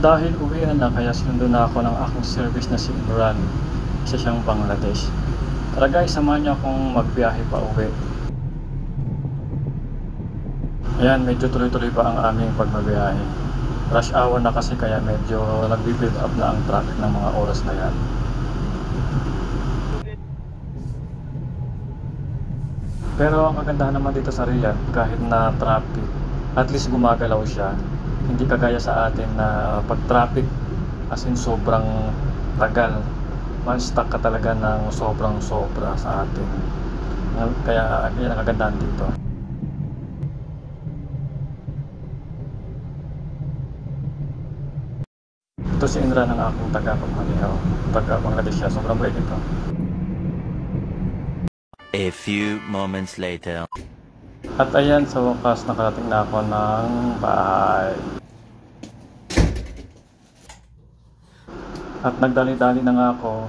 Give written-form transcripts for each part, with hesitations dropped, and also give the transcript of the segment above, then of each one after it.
Dahil uwian na, kaya sinundo na ako ng aking service na si Imran. Isa siyang Bangladesh. Tara guys, samahan niyo akong magbiyahe pa uwi. Ayan, medyo tuloy-tuloy pa ang aming pagbabiyahe. Rush hour na kasi, kaya medyo nagbi-build up na ang traffic ng mga oras na yan. Pero ang kagandahan naman dito sa Riyadh, kahit na traffic, at least gumagalaw siya. Hindi kagaya sa atin na pag traffic, as in sobrang tagal, man-stuck ka talaga ng sobrang sobra sa atin. Kaya yan ang kagandahan dito. Ito si Imran, ang aking taga-pagmalihaw, taga-Bangladesh siya. Sobrang bait ito. A few moments later. At ayan, sa wakas nakarating na ako ng bahay. At nagdali-dali na nga ako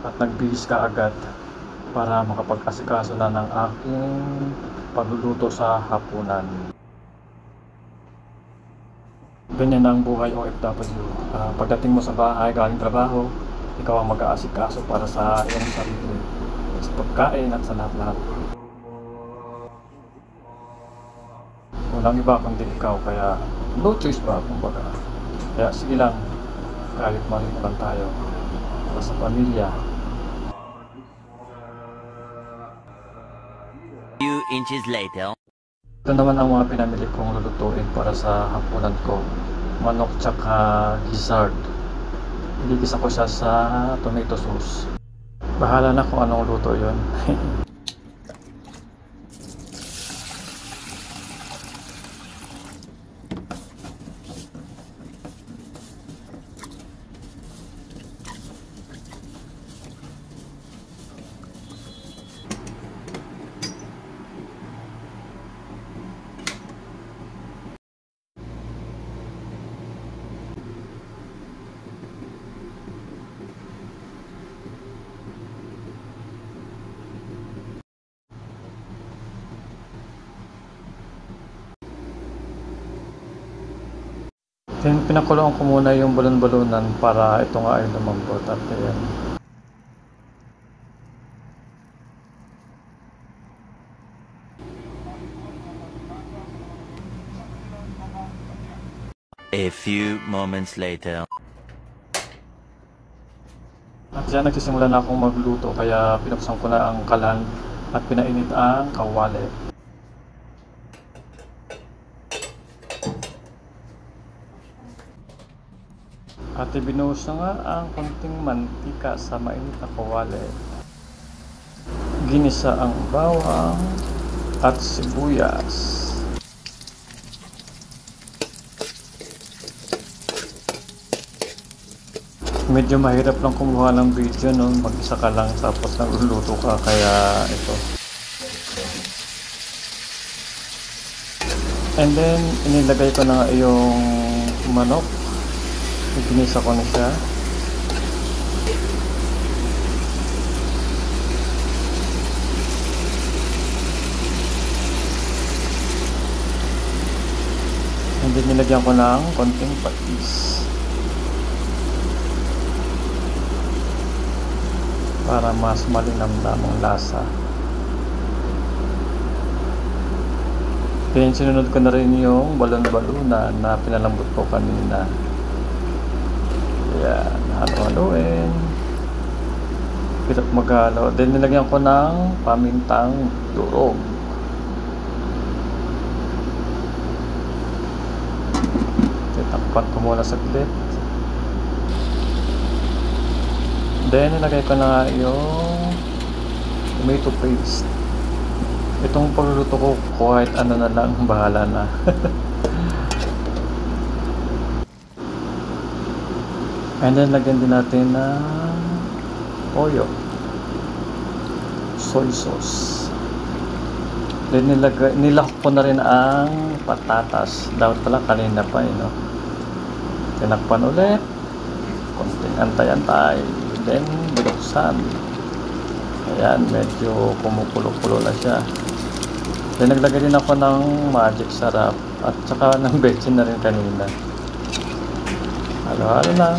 at nagbihis ka agad para makapag-asikaso na ng aking pagluluto sa hapunan. Ganyan na ang buhay OFW. Pagdating mo sa bahay galing trabaho, ikaw ang mag-aasikaso para sa iyong sarili, sa pagkain at sa lahat-lahat. Walang iba kundi ikaw, kaya no choice ba kumbaga. Kaya sige lang, kahit marino lang tayo para sa pamilya. Few inches later. Ito naman ang mga pinamili kong lulutuin para sa hapunan ko. Manok tsaka gizzard. Iligisa ko siya sa tomato sauce. Bahala na kung anong luto yon. Then pinakuloan ko muna yung balon-balonan para ito nga ay lumambot. At ayan. A few moments later. At dyan nagsisimula na akong magluto, kaya pinuksan ko na ang kalan at pinainit ang kawali. At ibinuhos na nga ang konting mantika sa mainit na kawali. Ginisa ang bawang at sibuyas. Medyo mahirap lang kumuha ng video noon, mag-isa ka lang tapos nagluluto ka, kaya ito. And then inilagay ko na nga yung manok. Ginisa ko na siya. And then nilagyan ko ng konting patis para mas malinamnam ang lasa. Then sinunod ko na rin yung balon-baluna na pinalambot ko kanina. Ayan, halo-haloin. Hirap maghalo. Then nilagyan ko ng pamintang durog. Titakpan ko muna saglit. Then nilagay ko na yung tomato paste. Itong pagluluto ko kahit ano na lang, bahala na. And then lagyan din natin ng toyo, soy sauce. Then nilahok ko na rin ang patatas. Dapat pala kanina pa no? Tinakpan ulit, konting antay-antay, then binuksan. Ayan, medyo kumukulo-kulo na siya. Then naglagay din ako ng magic sarap at saka ng betchin na rin kanina. Halo-halo lang.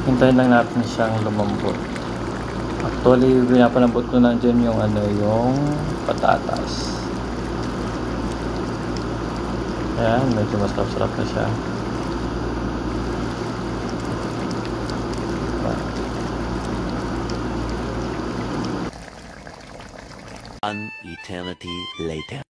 Hintayin lang natin siyang lumambot. Actually, pinapalambot ko lang dyan yung yung patatas. Ayan, medyo mas sarap na siya. An eternity later.